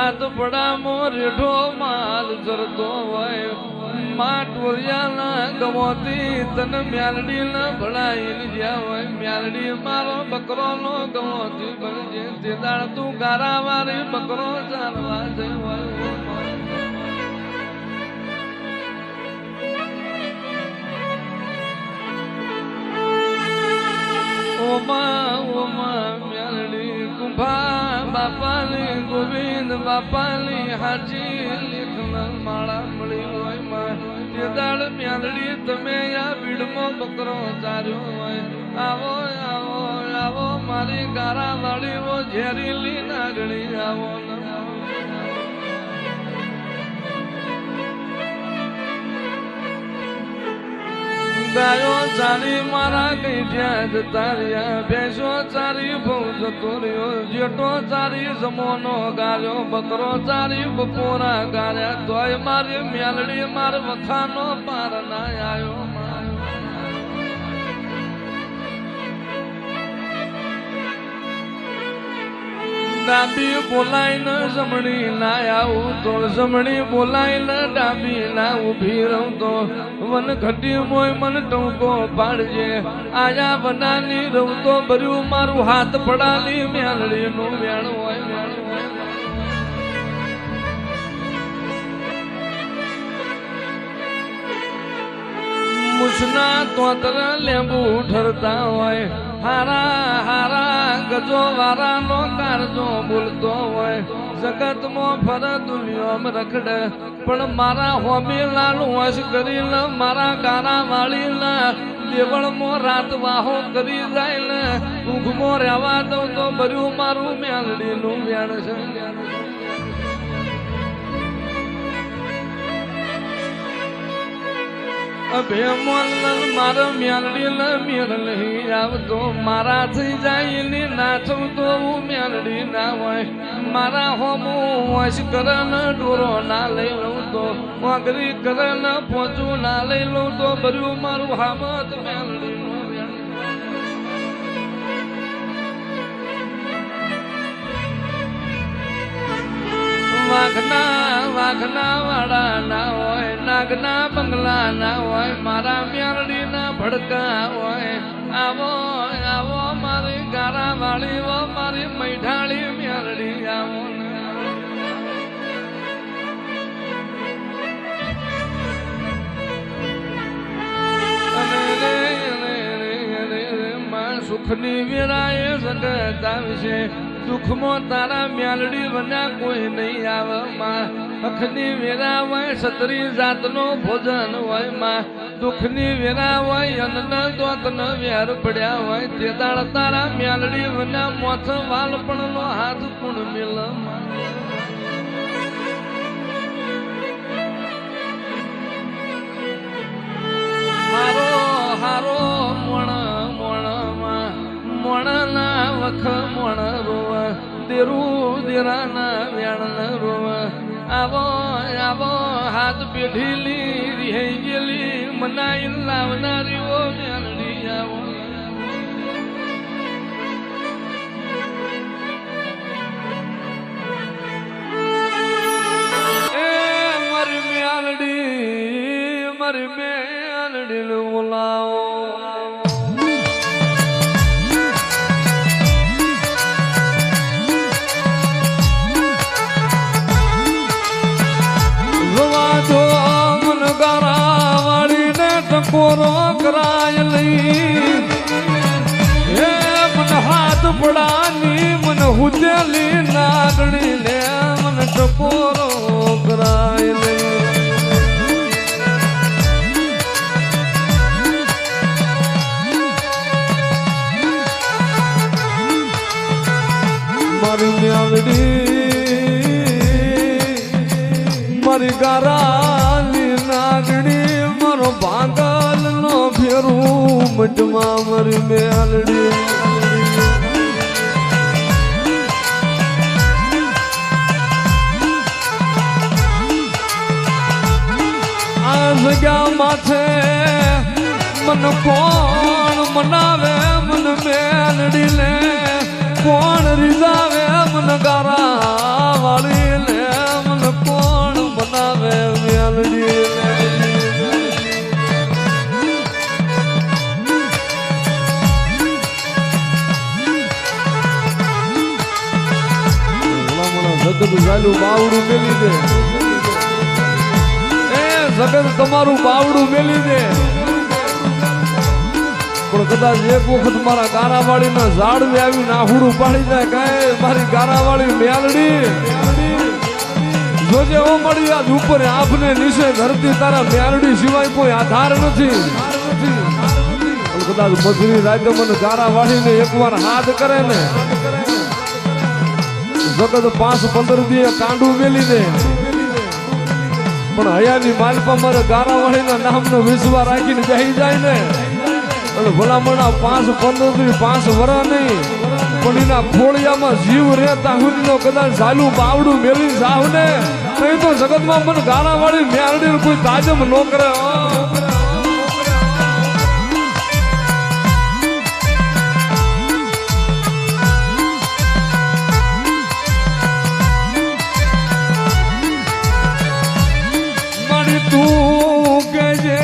હાથ પડામો રેઠો માલ ચરતો હોય માટોરિયાના ગમોતી તન મ્યાલડી ન ભણાઈ જ્યાં હોય મ્યાલડી મારો બકરો નો ગમોતી બનજે તે દાળ તું ગારા વારી બકરો ચાલવા જય ઓમા મ્યાલડી કુંભા બાપાની ગોવિંદ બાપાની હાજી લેખના માળા મળી હોય માં તે દાળ મ્યાલડી તમે આ ભીડમાં બકરો ચાર્યો હોય આવો આવો આવો મારી ગારા વાળીઓ ઝેરીલી નાગણી આવો ગાયો ચારી મારા ગઈઠ્યા જતા રહ્યા ભેંસો ચારી બહુ જતો રહ્યો જેટો ચારી જમોનો ગાર્યો બકરો ચારી બપોરા ગાર્યા તોય મારી મ્યાલડી માર વખાનો પાર ના આવ્યો ડાબી બોલાઈને જમણી ના આવું તો જમણી બોલાઈને ડાબી ના ઉભી રહું તો વન ઘટી મોય મન ટૂંકો પાડજે આયા બનાની રહું તો ભર્યું મારું હાથ પડાલી મ્યાલડી નું વેણ હોય મુસના તોતર લેંબુ ઠરતા હોય હારા હારા ગજો વારા નો કારજો બોલતો હોય જગત માં ફર દુનિયામાં રખડે પણ મારા હોમી લાલ વશ કરીને મારા ગારા વાળી ના દેવળ માં રાત વાહો કરી જાય ને ઊંઘમાં રહેવા દઉં તો ભર્યું મારું મ્યાલડી નું વેણ છે અભેમોલ મારો મ્યાલડી ન મેળ નહીં આવતો મારા થઈ જાય ને નાચું તો હું મ્યાલડી ના હોય મારા હોમું વશ કરે ને ડોરો ના લઈ લઉં તો વાગરી કરે ને પોચું ના લઈ લઉં તો ભર્યું મારું હામત મ્યાલડી નું વાઘના વાડા ના હોય નાગના બંગલા ના હોય મારા મ્યાલડી ના ભડકા હોય આવો આવો મારી ગારા વાળી મારી મૈઠાળી મ્યાલડી આવો સુખની વેળાએ જગત આવશે દુઃખમાં તારા મ્યાલડી બન્યા કોઈ નહીં આવે માં અખની વેરા હોય સતરી જાતનો ભોજન હોય માં દુઃખની વેરા હોય અન્ન દોતન વેર પડ્યા હોય તે દાળ તારા મ્યાલડી બન્યા મોથ વાલપણ નો હાથ પૂણ મિલ હારો હારો મોણના વખ મોણ રોવા દેરું દેરાના વેણ રોવા આવો આવો હાથ પેઢીલી રહી ગયેલી મનાઈ લાવનારીઓ મ્યાલડી આવો એ મારી મ્યાલડી બોલાવો કોરો કરાયલી હે મન હાથ પડાની મન હુજેલી નાગણી લે મન ટકોરો કરાયલી મારી મ્યાલડી મારી ગારાની નાગણી મારો ભાગલ નો ફેરું મટમાં મારી મ્યાલડી આ જગ્યા માથે મન કોણ મનાવે મન મ્યાલડી લે કોણ રીઝાવે મન ગારા વાળી લે જગત ઝાલું બાવડું મેલી દે, એ જગત તમારું બાવડું મેલી દે, પણ કદાચ એક વખત મારા ગારાવાળીના ઝાડવે આવી નાહુડું પાડી જાય કાંઈ મારી ગારાવાળી મેલડી જોજે ઓ મળી આજ ઉપર આંખને નીચે ધરતી તારા મેલડી સિવાય કોઈ આધાર નથી. કદાચ મજૂરી રાતે મને ગારાવાળીને એકવાર હાથ કરે ને જગત 5-15 દિવસ કાંડું મેલી દે, પણ હયાની માલપા મારે ગારાવાળીના નામનો વિશ્વાસ રાખીને બેસી જાય ને અને ભલામણા 5-15 દી 5 વર્ષ નહીં પણ એના ખોળિયામાં જીવ રહેતા હુંનો કદાચ ઝાલું બાવડું મેલી જાવ ને નહીં તો જગતમાં મને ગારાવાળી મેરડી કોઈ તાજમ ન કરે. મારી તું કે જે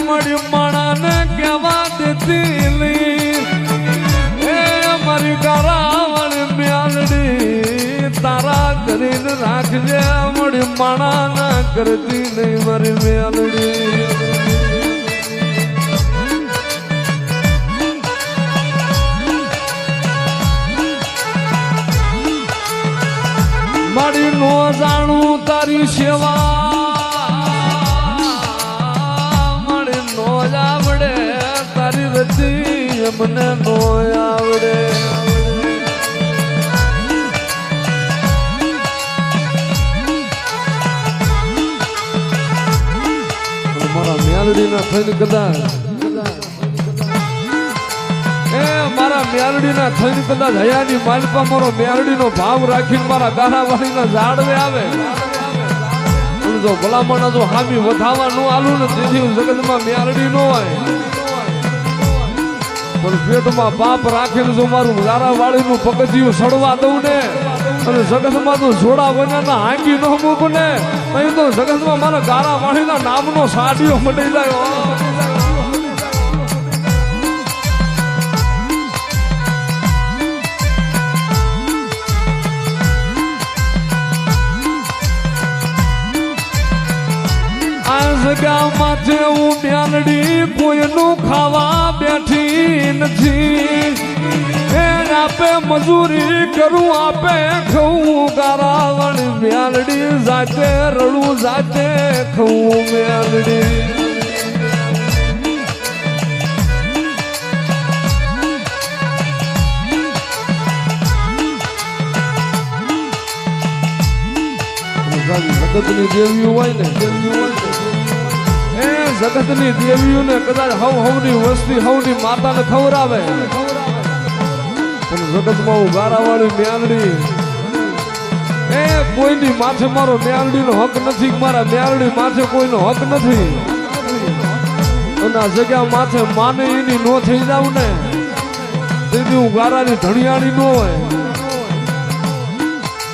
મારી માણાને કેવા દેતી મારી ગારાવાળી મેલડી તારા કરીને રાખજે મળી માણા ના કરતી નહીં મારી મેલડી. મારી નો જાણું તારી સેવા મારી નો આવડે તારી રતી મને નો આવડે. મારા મેલડીના થઈને કદાચ મારા મેલડીના થઈને કદાચ હયાની માલપા મારો મેલડીનો ભાવ રાખીને મારા ગારાવાળીના ઝાડવે આવે જો ભલામણા જો હામી વધાવા ન આલું ને તેથી જગતમાં મેલડી ન હોય પણ પેટમાં પાપ રાખીને જો મારું ગારાવાળીનું પગથિયું સડવા દઉં ને અને જગતમાં તો જોડા બન્યાના હાંગી ન મૂકું ને અહીં તો જગતમાં મારા ગારાવાળીના નામનો સાડીઓ મટી જાય. માથે હું મેલડી કોઈનું ખાવા બેઠી નથી આપે મજૂરી કરું આપે ખવું ગારાવાળી મેલડી જાતે રડું જાતે ખવું મેલડી. જગતની દેવીઓ હોય ને જગતની દેવીઓને કદાચ હવની વસ્તી હવની માતાને ખવરાવે પણ જગતમાં હું ગારાવાળી મેલડી કોઈની માથે મારો મેલડીનો હક નથી, મારા મેલડી માથે કોઈનો હક નથી અને આ જગ્યા માથે માને એની નો થઈ જાવ ને તેથી હું ગારાની ધણિયાળી ન હોય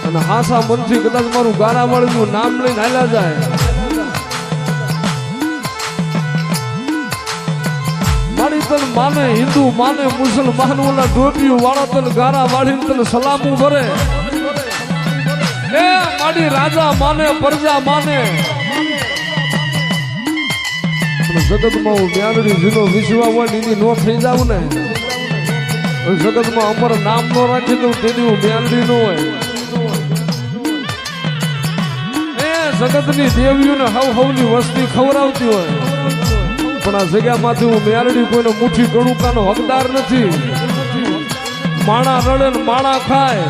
અને હાસા મનથી કદાચ મારું ગારાવાળીનું નામ લઈને હાલ્યા જાય. મારી તન માને હિન્દુ માને મુસલમાન ઓલા ડોબીઓ વાળા તન ગારા વાળીને તને સલામું ભરે એ મારી રાજા માને પ્રજા માને જગતમાં હું મેલડી જીનો વિશ્વા હોય એની નો થઈ જાવ ને જગતમાં અમર નામ નો રાખી દઉં તેની હું મેલડી નો હોય એ જગતની દેવીઓને હવની વસ્તી ખવડાવતી હોય પણ આ જગ્યામાંથી હું મેલડી કોઈને મુઠ્ઠી ગણુકાનો હકદાર નથી. માણા રડે ને માણા ખાય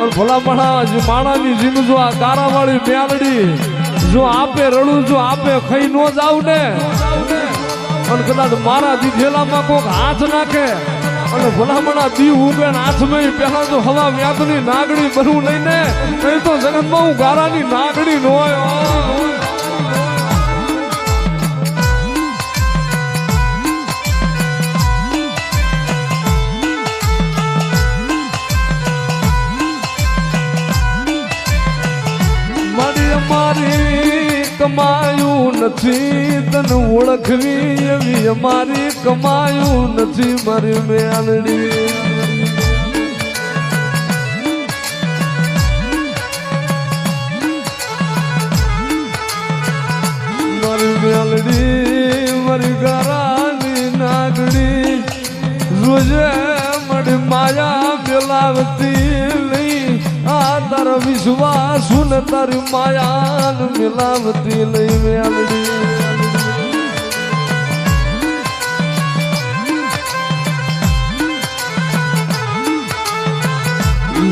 અને ભલા માણાની જીમ જો આ ગારાવાળી મેલડી જો આપે રડું જો આપે ખાઈ ન જાવ ને અને કદાચ મારા દીધેલામાં કોઈક હાથ નાખે અને ભલામણા દી ઉગે હાથમાં પહેલા તો હવા વ્યાતની નાગડી બનવું લઈને નહીં તો જગતમાં હું ગારાની નાગડી ન હોય. મારી કમાયું નથી તને ઓળખવી એવી અમારી કમાયું નથી મારી મેલડી. જોજે મળી માયા મિલાવતી લઈ આ તારો વિશ્વાસ ને તારી માયા મિલાવતી લઈ મેલડી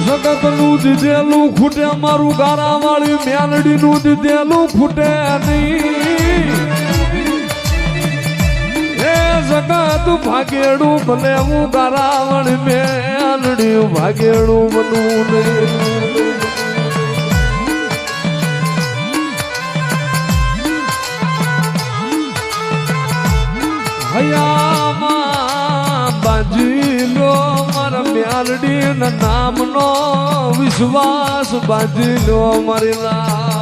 જગત નું દીધેલું ખૂટે મારું ગારા વાળી મેલડી નું દીધેલું ખૂટે નહીં એ જગત ભાગેડું ભલે હું ગારા વાળી મેલડી ભાગેડું બનવું નહીં હયામાં બાજી લો મારા મ્યાલડી ના નામનો વિશ્વાસ બાજી લો મારી લા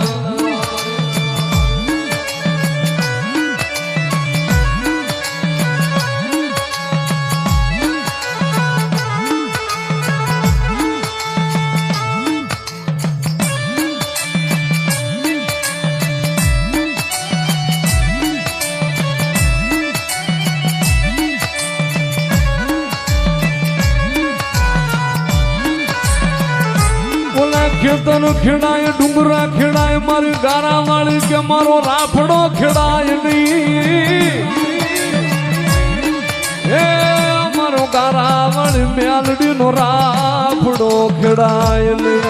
ખેતર ખેડાય ડુંગરા ખેડાય મારી ગારા વાળી કે મારો રાફડો ખેડાય નહીં હે મારો ગારા વાળી મેલડી નો રાફડો ખેડાય નહીં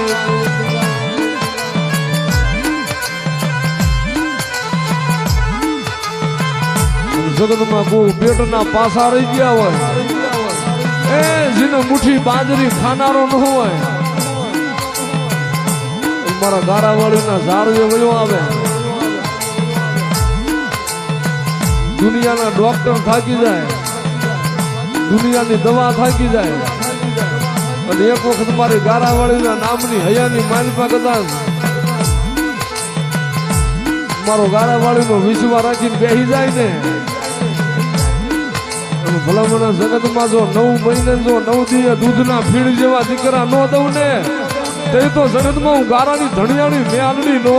જગતમાં કોઈ પેટના પાસા રહી ગયા હોય એ જેને મુઠ્ઠી બાજરી ખાનારો ન હોય મારા ગારા વાળી ના ઝાડ જે વયો આવે દુનિયાના ડોક્ટર થાકી જાય દુનિયાની દવા થાકી જાય અને એક વખત મારી ગારા વાળી ના નામની હયાની માલિકા કદાચ મારો ગારા વાળી નો વિશ્વાસ રાખીને બેસી જાય ને ભલામણા જગતમાં જો 9 મહિને જો 9 દિવસ દૂધના ફીણ જેવા દીકરા ન દઉં ને તે તો જગતમાં હું ગારાની ધણિયાની મેલડી નો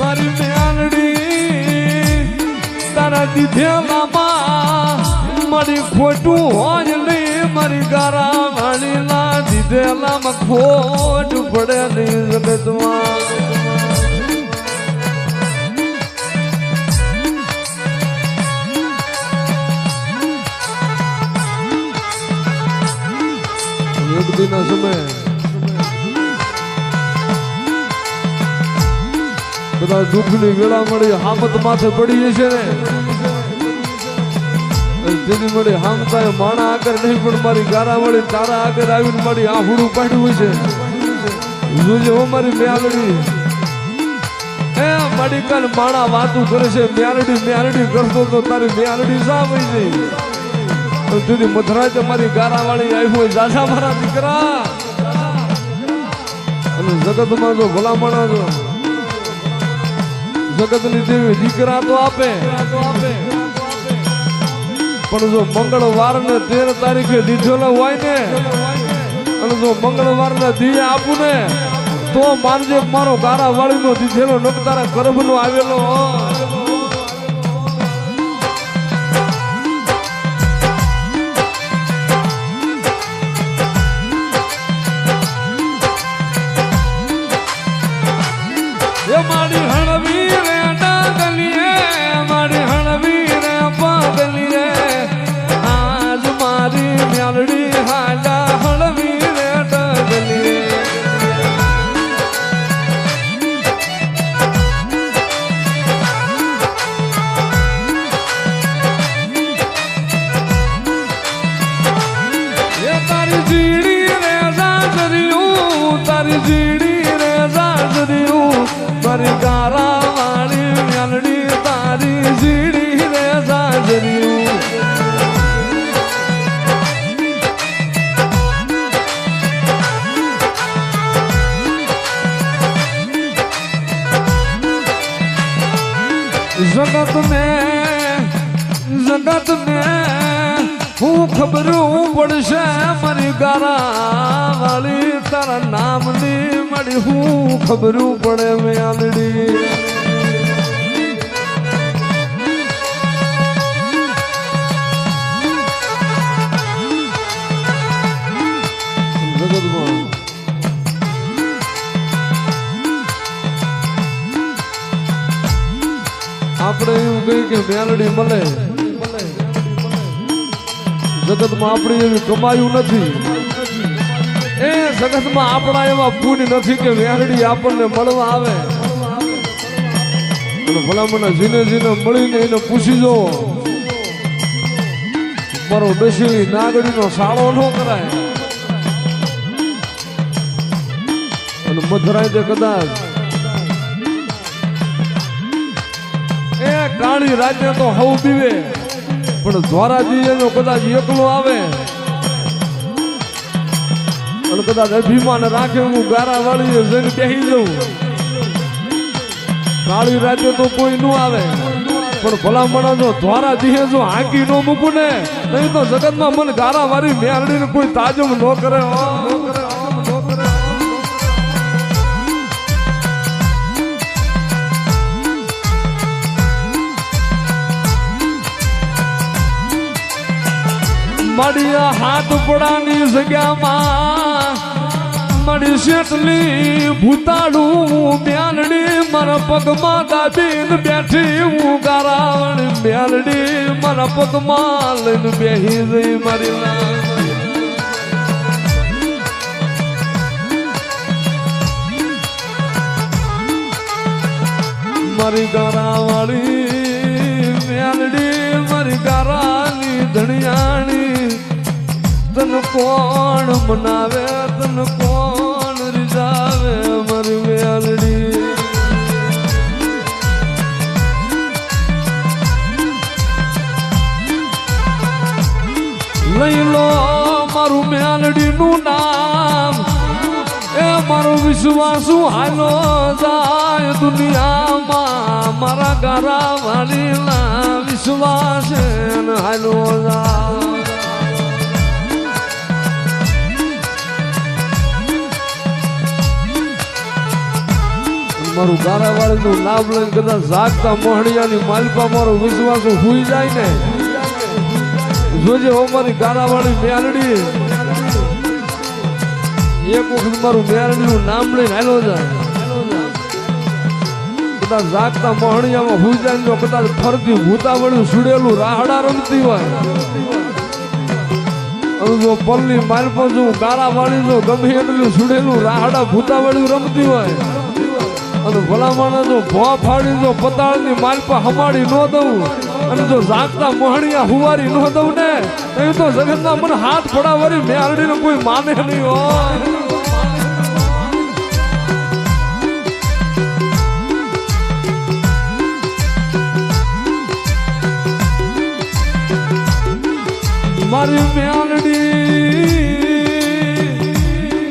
મારી મેલડી તારા દીધેલામાં મારી ખોટું હોય નહીં મારી ગારા વાળી ના દીધેલામાં ખોટ પડે નહીં જગતમાં એક દિનના સમય બધા દુઃખની વેળા મળી હામત માથે પડી જશે ને જેની મળી હામતા માણા આગળ નહીં પણ મારી ગારા મળી તારા આગળ આવીને મારી આહુડું પાડ્યું છે જોજે હો મારી મેલડી એ મારી કાલ માણા વાતું કરે છે મેલડી કરતો તો તારી મેલડી સા વઈ જઈ જુદી મથરાજ મારી ગારા વાળી આવી હોય જાજા મારા દીકરા અને જગતમાં જો ભલા માણા જો જગતની દેવી દીકરા તો આપે પણ જો મંગળવાર ને 13 તારીખે દીધેલો હોય ને અને જો મંગળવાર ના દીએ આપું ને તો માનજે મારો ગારા વાળી નો દીધેલો નક તારા ગર્ભ નો આવેલો એ મારી હણવી રે ડાગલીએ મારી હણવી રે પાગલીએ આજ મારી મેલડી હાડા હણવી રે ડાગલીએ એ તારી જીડી રે જાજરિયું તારી જીડી રે જાજરિયું મારી ગારા વાળી મેલડી તારી જીડી રે જાજરિયું जगत में હું ખબરું પડશે મારી ગારા વાળી તારા નામની મળી હું ખબરું પડે મેલડી આપણે એવું કહી કે મેલડી મળે જગતમાં આપણી એવી કમાયું નથી એ જગતમાં આપણા એવા પુણ્ય નથી કે મેલડી આપણને મળવા આવે અને ભલામણ જીને જીને મળીને એને પૂછી જો મારો બેસી નાગડીનો સાળો ન કરાય અને મધરાય તે કદાચ એ કાળી રાજ્ય તો હવ પીવે પણ દ્વારાજી એનો કદાચ એકલો આવે અને કદાચ અભિમાન રાખે હું ગારા વાળી જઈને બેસી જઉં કાળી રાજ્ય તો કોઈ નું આવે પણ ભલામણા જો દ્વારાજી જો હાંકી નો મૂકું ને નહીં તો જગતમાં મને ગારા વાળી મેલડીને કોઈ તાજમ ન કરે મારી હાથ પડાની જગ્યામાં મારી શેટલી ભૂતાડું મ્યાલડી મારા પગમાં દાબીને બેઠી હું ગારાવણ મ્યાલડી મારા પગમાં લઈને બેહી જઈ મારી મારી ગારાવાળી મ્યાલડી મારી ગારાની ધણિયાણી તન કોણ મનાવે તન કોણ રીઝાવે મારી મેલડી લઈ લો મારું મેલડીનું નામ એ મારો વિશ્વાસુ હાલો જાય દુનિયામાં મારા ગારા વાળીના વિશ્વાસે હાલો જાય મારું ગારાવાળી નું નામ લઈને કદાચ જાગતા મોહણિયાની માલપા મારો વિશ્વાસ હુઈ જાય ને જોજે હો મારી ગારાવાળી મેલડી એક વખત મારું મેલડી નું નામ લઈને હાલો જાય કદાચ જાગતા મોહણિયામાં હુઈ જાય ને કદાચ ફરતી ભૂતાવળ્યું સુડેલું રાહડા રમતી હોય જો પલ્લી માલપા જો ગારાવાળી જો ગમે એટલું સુડેલું રાહડા ભૂતાવળ્યું રમતી હોય અને ભલામણ જો ભો ફાડી જો પતાળની માલપા હમાડી ન દઉં અને જો જાગતા મોહણિયા હુવારી ન દઉં ને તો તો જગતના મને હાથ પડાવરી મેલડીને કોઈ માને નહીં હોય મારી મેલડી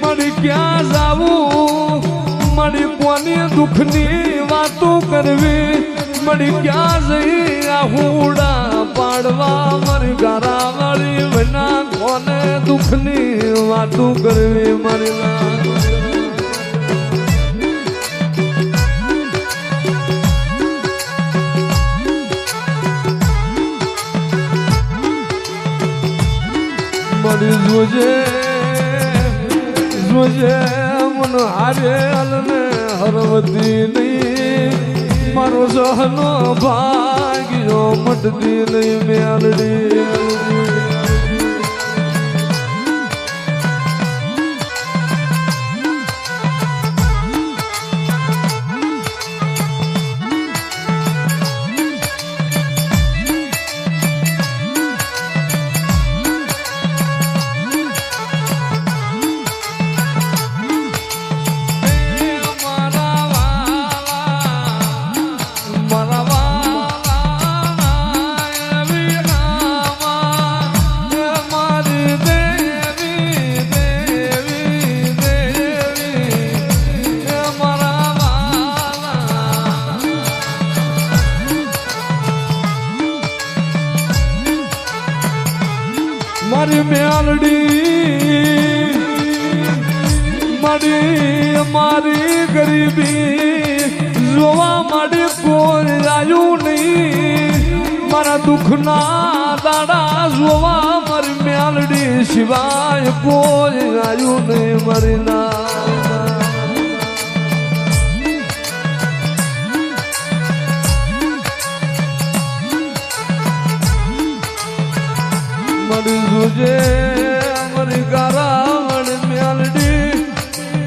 મારી ક્યાં જાવું મારી કોની દુઃખની વાતો કરવી મારી ક્યાં જઈ આહુડા પાડવા મારી ગારા વાળી વિના કોને દુઃખની વાતો કરવી મારી મારી જોજે જોજે મન હારે અલને હરવતી નહીં મારો સહનો ભાગ્યો મટતી નહીં મેલડી માડી મારી ગરીબી જોવા માટે કોઈ આવ્યું નહીં મારા દુઃખના દાડા જોવા મારી મેલડી સિવાય કોઈ આવ્યું નહીં મારી ના મળી જોજે મારી ગારાવણ મેલડી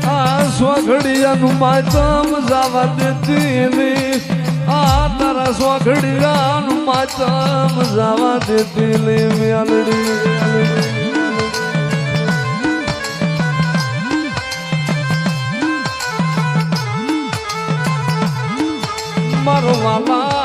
આ સ્વઘડિયાનું માતમ જવા દેતી નહીં આ તારા સ્વઘડિયાનું માતમ જવા દેતી નહીં મેલડી મારો વાલા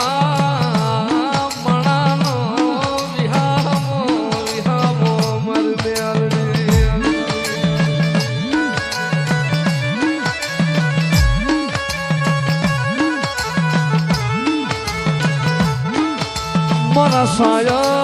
મારા સાયા